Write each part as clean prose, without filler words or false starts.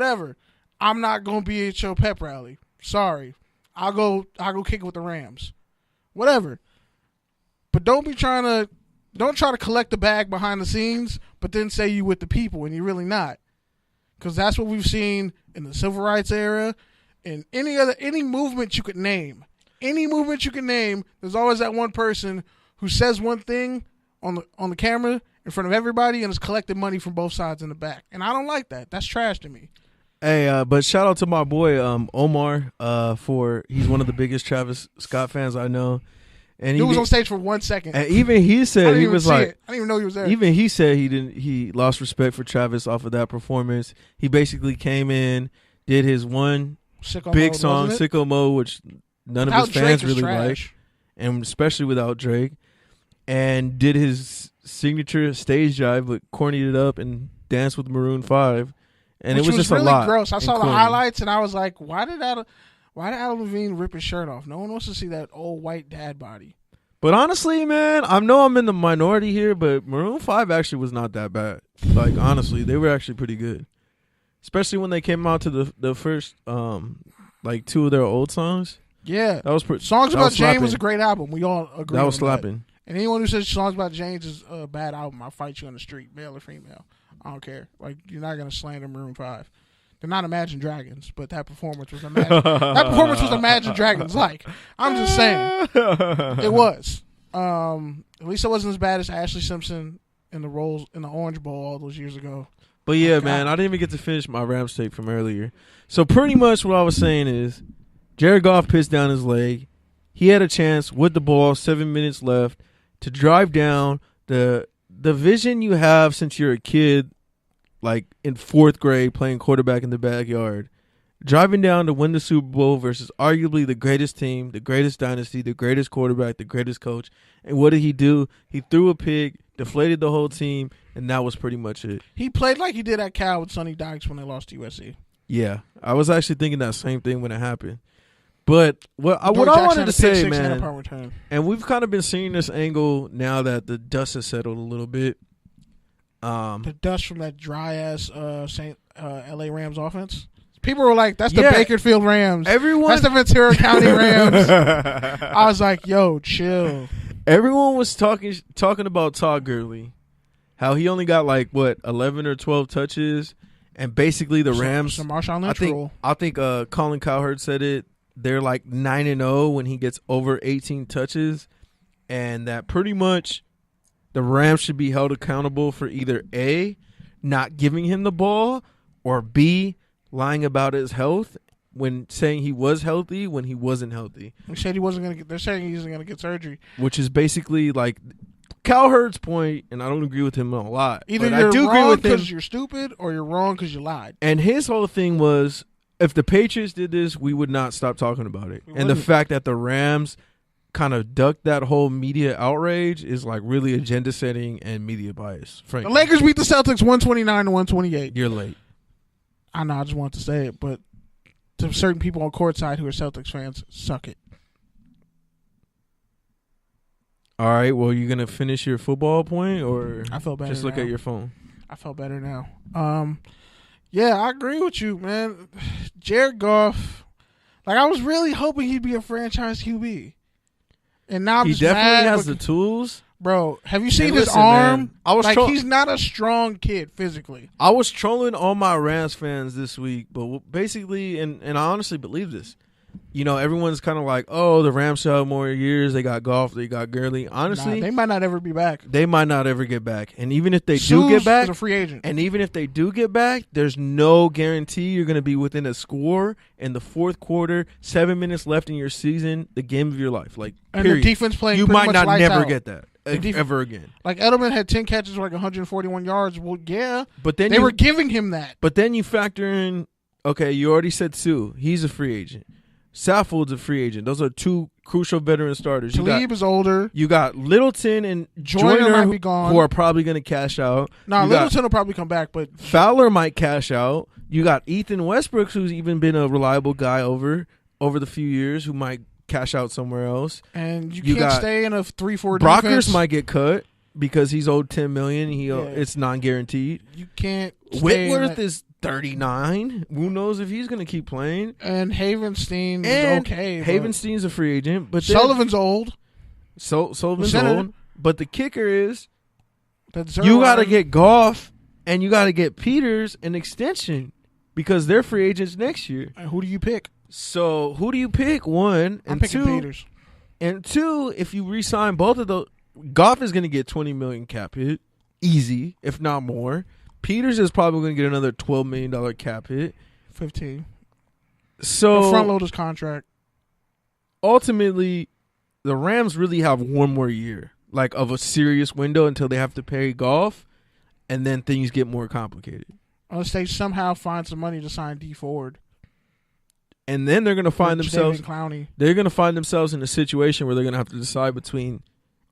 whatever. I'm not gonna be at your pep rally. Sorry, I'll go kick it with the Rams. Whatever. But don't try to collect the bag behind the scenes, but then say you with the people and you're really not. Because that's what we've seen in the civil rights era, in any movement you could name. Any movement you can name, there's always that one person who says one thing on the camera in front of everybody and is collecting money from both sides in the back. And I don't like that. That's trash to me. Hey, but shout out to my boy Omar he's one of the biggest Travis Scott fans I know. And he was on stage for 1 second. And even he said he was like, I didn't even know he was there. Even he said he lost respect for Travis off of that performance. He basically came in, did his one big song, Sicko Mode, which none of his fans really like, and especially without Drake, and did his signature stage jive, but cornied it up and danced with Maroon 5, and it was just really a lot. Gross. I saw the highlights and I was like, why did Adam Levine rip his shirt off? No one wants to see that old white dad body. But honestly, man, I know I'm in the minority here, but Maroon 5 actually was not that bad. Like, honestly, they were actually pretty good, especially when they came out to the first like 2 of their old songs. Yeah, that was Songs About Jane was a great album. We all agree. That was slapping. And anyone who says Songs About James is a bad album, I'll fight you on the street, male or female. I don't care. Like, you're not gonna slander Maroon 5. They're not Imagine Dragons, but that performance was Imagine Dragons like. I'm just saying. It was. At least it wasn't as bad as Ashley Simpson in the Orange Bowl all those years ago. But yeah, man, I didn't even get to finish my Rams take from earlier. So pretty much what I was saying is Jared Goff pissed down his leg. He had a chance with the ball, 7 minutes left, to drive down. The vision you have since you're a kid, like in 4th grade, playing quarterback in the backyard, driving down to win the Super Bowl versus arguably the greatest team, the greatest dynasty, the greatest quarterback, the greatest coach. And what did he do? He threw a pick, deflated the whole team, and that was pretty much it. He played like he did at Cal with Sonny Dykes when they lost to USC. Yeah, I was actually thinking that same thing when it happened. But what I wanted to say, man, and we've kind of been seeing this angle now that the dust has settled a little bit. The dust from that dry-ass L.A. Rams offense. People were like, that's the Bakersfield Rams. That's the Ventura County Rams. I was like, yo, chill. Everyone was talking about Todd Gurley, how he only got 11 or 12 touches, and basically the Rams. Some Marshawn Lynch rule. I think Colin Cowherd said it. They're 9-0 when he gets over 18 touches, and that pretty much the Rams should be held accountable for either A, not giving him the ball, or B, lying about his health when saying he was healthy when he wasn't healthy. They said he wasn't going to get. They're saying he isn't going to get surgery, which is basically like Cowherd's point, and I don't agree with him a lot. Either you're wrong because you're stupid, or you're wrong because you lied. And his whole thing was, if the Patriots did this, we would not stop talking about it. And the fact that the Rams kind of ducked that whole media outrage is really agenda setting and media bias. Frankly. The Lakers beat the Celtics 129-128. You're late. I know, I just want to say it, but to certain people on courtside who are Celtics fans, suck it. All right, well, you going to finish your football point, or I feel better just look now. At your phone? I feel better now. Yeah, I agree with you, man. Jared Goff, I was really hoping he'd be a franchise QB. And now I'm he definitely has the tools. Bro, have you seen his arm? Man, he's not a strong kid physically. I was trolling all my Rams fans this week, but basically, and I honestly believe this. Everyone's kind of like, oh, the Rams still have more years. They got Goff, they got Gurley. Honestly, they might not ever be back. They might not ever get back. And even if they do get back, is a free agent. And even if they do get back, there's no guarantee you're going to be within a score in the 4th quarter, 7 minutes left in your season, the game of your life. And the defense playing you pretty might much not never out. get that ever again. Edelman had 10 catches for 141 yards. Well, yeah, but then they were giving him that. But then you factor in, okay, you already said Sue. He's a free agent. Saffold's a free agent. Those are 2 crucial veteran starters. Talib is older. You got Littleton and Joyner might be gone, who are probably going to cash out. Littleton will probably come back, but Fowler might cash out. You got Ethan Westbrook, who's even been a reliable guy over the few years, who might cash out somewhere else. And you can't stay in a 3-4 Brockers defense. might get cut. because he's owed $10 million. Yeah. It's non-guaranteed. You can't. Whitworth is 39. Who knows if he's going to keep playing? And Havenstein is okay. Havenstein's a free agent, but Sullivan's old. Sullivan's old. But the kicker is, That's you got to get Goff and you got to get Peters an extension because they're free agents next year. And who do you pick? So who do you pick? One and I'm picking two. Peters. And two, if you re-sign both of those, Goff is going to get $20 million cap hit, easy, if not more. Peters is probably going to get another $12 million cap hit. 15. So front load his contract. Ultimately, the Rams really have one more year, like of a serious window until they have to pay Goff, and then things get more complicated. Unless they somehow find some money to sign D Ford. And then they're going to find themselves. They're going to find themselves in a situation where they're going to have to decide between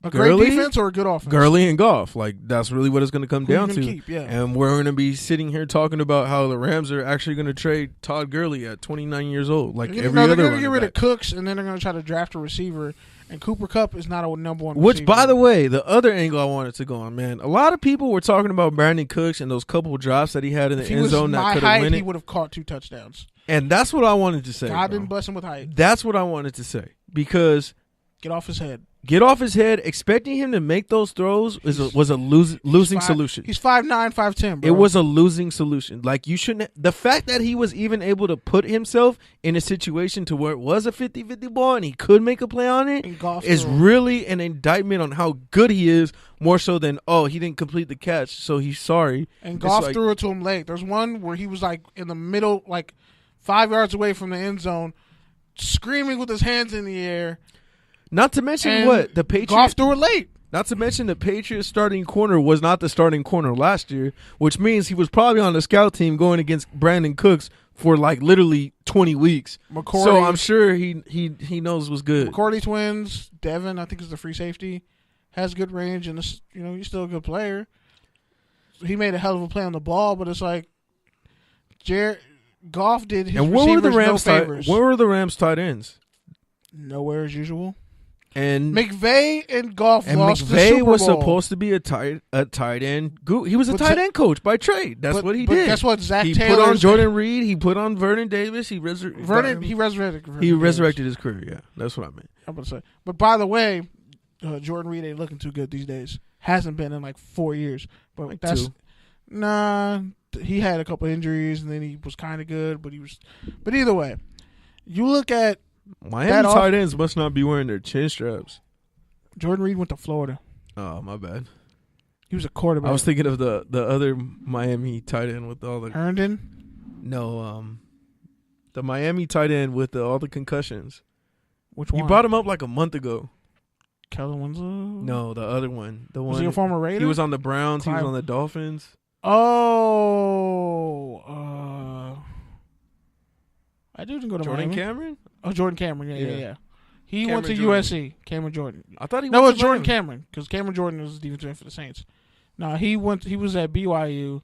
a Gurley, great defense or a good offense. Gurley and Goff. Like that's really what it's going to come down to. Keep, yeah. And we're going to be sitting here talking about how the Rams are actually going to trade Todd Gurley at 29 years old, like every other. They're going to get rid of Cooks, and then they're going to try to draft a receiver. And Cooper Kupp is not a number one. Which, receiver. by the way, the other angle I wanted to go on, man. A lot of people were talking about Brandon Cooks and those couple drops that he had in the end zone that could have won it. He would have caught 2 touchdowns. And that's what I wanted to say. God didn't bless him with height. That's what I wanted to say because get off his head. Get off his head. Expecting him to make those throws was a losing solution. He's 5'9", 5'10", bro. It was a losing solution. Like you shouldn't. The fact that he was even able to put himself in a situation to where it was a 50-50 ball and he could make a play on it is really an indictment on how good he is. More so than he didn't complete the catch, so he's sorry. And Goff threw it to him late. There's one where he was like in the middle, like 5 yards away from the end zone, screaming with his hands in the air. Not to mention the Patriots. Goff threw it late. Not to mention the Patriots starting corner was not the starting corner last year, which means he was probably on the scout team going against Brandon Cooks for like literally 20 weeks. McCourty, so I'm sure he knows what's good. McCourty twins, Devin, I think is the free safety, has good range and he's still a good player. He made a hell of a play on the ball, but it's like Goff did his receivers no favors. Where were the Rams tight ends? Nowhere as usual. And McVay and Goff lost the McVay Super Bowl. was supposed to be a tight end. He was a tight end coach by trade. That's what he did. Guess what? He put on Jordan Reed. He put on Vernon Davis. He resurrected his career. Yeah, that's what I meant. I'm gonna say. But by the way, Jordan Reed ain't looking too good these days. Hasn't been in like 4 years. But like that's 2. Nah. He had a couple injuries and then he was kind of good. But either way, you look at. Miami tight ends must not be wearing their chin straps. Jordan Reed went to Florida. Oh, my bad. He was a quarterback. I was thinking of the other Miami tight end with all the Herndon. No, the Miami tight end with all the concussions. Which one? You brought him up like a month ago. Kellen Winslow. No, the other one. The was one. He a former Raider? He was on the Browns. He was on the Dolphins. I didn't go to Jordan Miami. Cameron. Oh, Jordan Cameron. Yeah. He Cameron went to Jordan. USC. Cameron Jordan. I thought he No, it went was to Jordan Miami. Cameron because Cameron Jordan was the defensive end for the Saints. No, he was at BYU,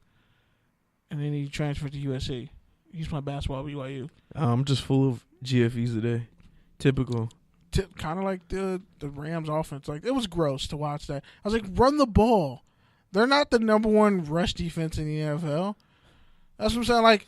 and then he transferred to USC. He's playing basketball at BYU. I'm just full of GFEs today. Typical. Kind of like the Rams offense. Like it was gross to watch that. I was like, run the ball. They're not the number one rush defense in the NFL. That's what I'm saying. Like.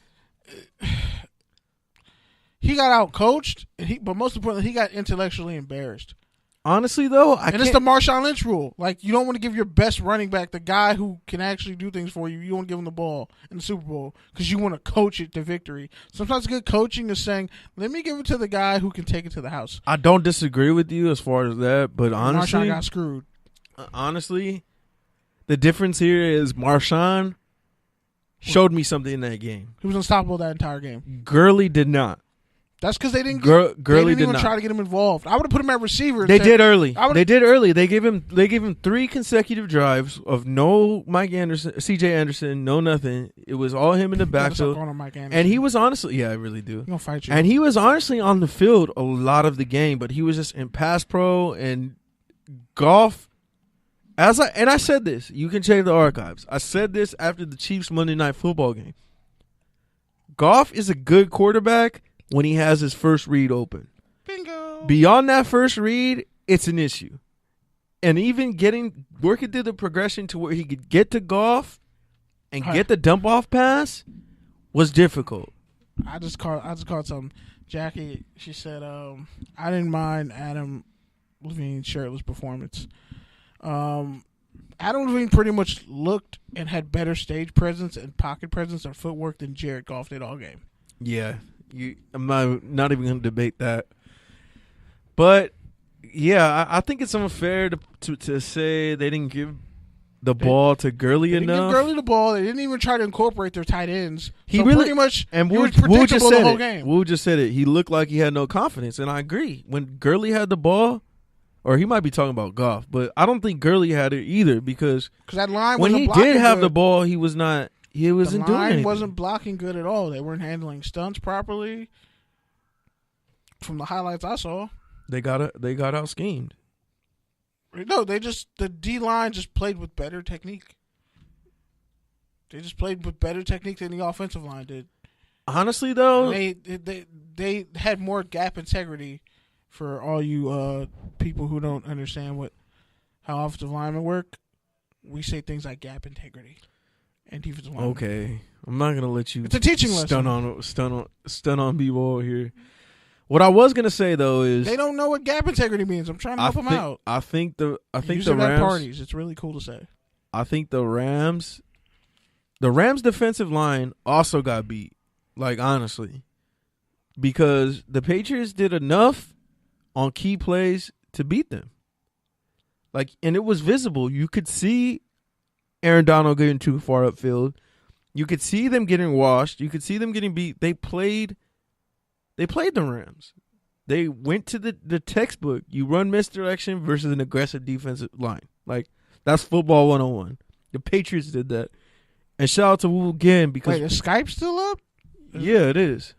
He got out coached, but most importantly, he got intellectually embarrassed. Honestly, though, it's the Marshawn Lynch rule. Like, you don't want to give your best running back, the guy who can actually do things for you, you don't want to give him the ball in the Super Bowl because you want to coach it to victory. Sometimes good coaching is saying, let me give it to the guy who can take it to the house. I don't disagree with you as far as that, but honestly, Marshawn got screwed. Honestly, the difference here is Marshawn showed me something in that game. He was unstoppable that entire game. Gurley did not. That's because they didn't. Gurley didn't even try to get him involved. I would have put him at receiver. They did early. They did early. They gave him 3 consecutive drives of no Mike Anderson, C.J. Anderson, no nothing. It was all him in the backfield. And he was honestly, I really do. He's gonna fight you. And he was honestly on the field a lot of the game, but he was just in pass pro and Goff. I said this. You can check the archives. I said this after the Chiefs Monday Night Football game. Goff is a good quarterback when he has his first read open. Bingo. Beyond that first read, it's an issue. And even working through the progression to where he could get to Goff and get the dump off pass was difficult. I just called something. Jackie, she said, I didn't mind Adam Levine's shirtless performance. Adam Levine pretty much looked and had better stage presence and pocket presence and footwork than Jared Goff did all game. Yeah, I'm not even going to debate that. But yeah, I think it's unfair to say they didn't give the ball to Gurley enough. They didn't give Gurley the ball. They didn't even try to incorporate their tight ends. He really pretty much and was predictable the whole game. Wu just said it. He looked like he had no confidence, and I agree. When Gurley had the ball, or he might be talking about Goff, but I don't think Gurley had it either because that line when wasn't he did have good. The ball, he was not. He wasn't doing anything. The line wasn't blocking good at all. They weren't handling stunts properly. From the highlights I saw, they got out schemed. No, the D line just played with better technique. They just played with better technique than the offensive line did. Honestly, though, they had more gap integrity. For all you people who don't understand how offensive linemen work, we say things like gap integrity and defensive linemen. Okay, I'm not gonna let you. It's a teaching lesson. Stun on b-ball here. What I was gonna say though is they don't know what gap integrity means. I'm trying to help them out. I think the Rams at parties. It's really cool to say. I think the Rams defensive line also got beat. Like honestly, because the Patriots did enough on key plays to beat them. Like, and it was visible. You could see Aaron Donald getting too far upfield. You could see them getting washed. You could see them getting beat. They played the Rams. They went to the textbook. You run misdirection versus an aggressive defensive line. Like, that's football 101. The Patriots did that. And shout out to Wu again because... Wait, is Skype still up? Yeah, it is.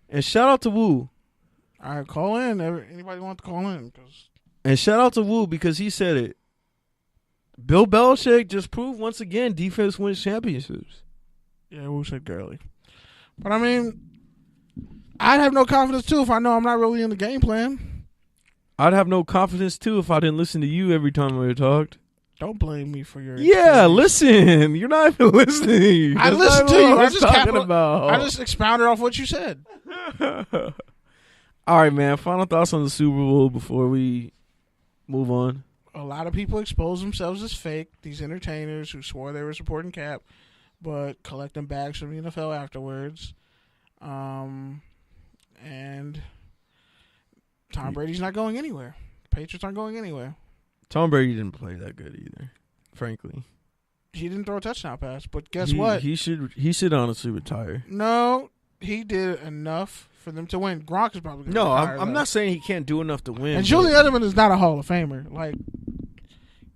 And shout out to Wu. All right, call in. Anybody want to call in? And shout out to Wu because he said it. Bill Belichick just proved once again defense wins championships. Yeah, Wu said Gurley. But, I mean, I'd have no confidence, too, if I know I'm not really in the game plan. I'd have no confidence, too, if I didn't listen to you every time we talked. Don't blame me for your experience. Listen. You're not even listening. I listened to you. I just just expounded off what you said. All right, man. Final thoughts on the Super Bowl before we move on. A lot of people expose themselves as fake. These entertainers who swore they were supporting Cap, but collecting bags from the NFL afterwards. And Tom Brady's not going anywhere. Patriots aren't going anywhere. Tom Brady didn't play that good either, frankly. He didn't throw a touchdown pass, but guess what? He should honestly retire. No, he did enough for them to win. Gronk is probably going to retire. I'm not saying he can't do enough to win. And Julian Edelman is not a Hall of Famer. Like,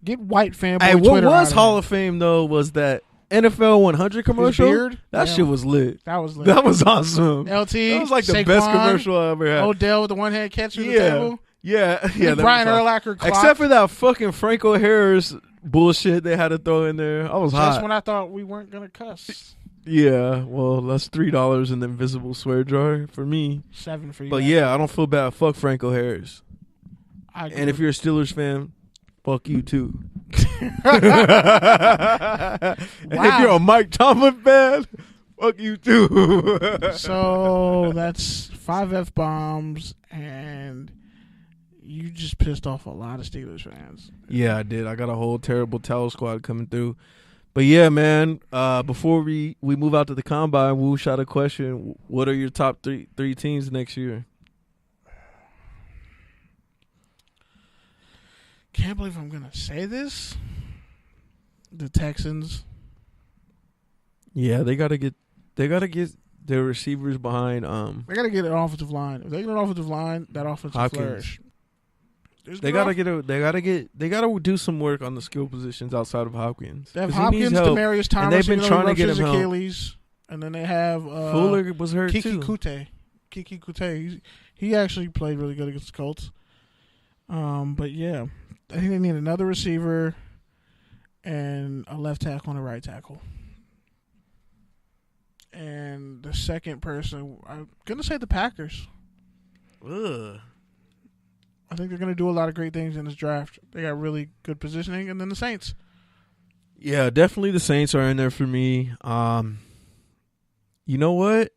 get white fanboy Hey, Twitter what was out Hall of Fame, though, was that NFL 100 commercial? His beard? That shit was lit. That was lit. That was awesome. LT, that was like the Saquon, best commercial I ever had. Odell with the one-hand catch through the table. Yeah. Brian Urlacher clock. Except for that fucking Franco Harris bullshit they had to throw in there. I was hot. That's when I thought we weren't going to cuss. Yeah, well, that's $3 in the invisible swear jar for me. $7 for you. But yeah, I don't feel bad. Fuck Franco Harris. And if you're a Steelers fan, fuck you too. And if you're a Mike Tomlin fan, fuck you too. So that's 5 F-bombs, and you just pissed off a lot of Steelers fans. Yeah, I did. I got a whole terrible towel squad coming through. But yeah, man, before we move out to the combine, Wu shot a question. What are your top three teams next year? Can't believe I'm going to say this. The Texans. Yeah, they got to get their receivers behind. They got to get an offensive line. If they get an offensive line, that offense will flourish. They gotta do some work on the skill positions outside of Hopkins. They have Hopkins, Demaryius Thomas, and they've been trying to get him Achilles, and then they have Fuller was hurt Kiki too. Kiki Kute. He actually played really good against the Colts. But yeah, I think they need another receiver and a left tackle and a right tackle. And the second person, I'm gonna say the Packers. Ugh. I think they're going to do a lot of great things in this draft. They got really good positioning, and then the Saints. Yeah, definitely the Saints are in there for me. You know what?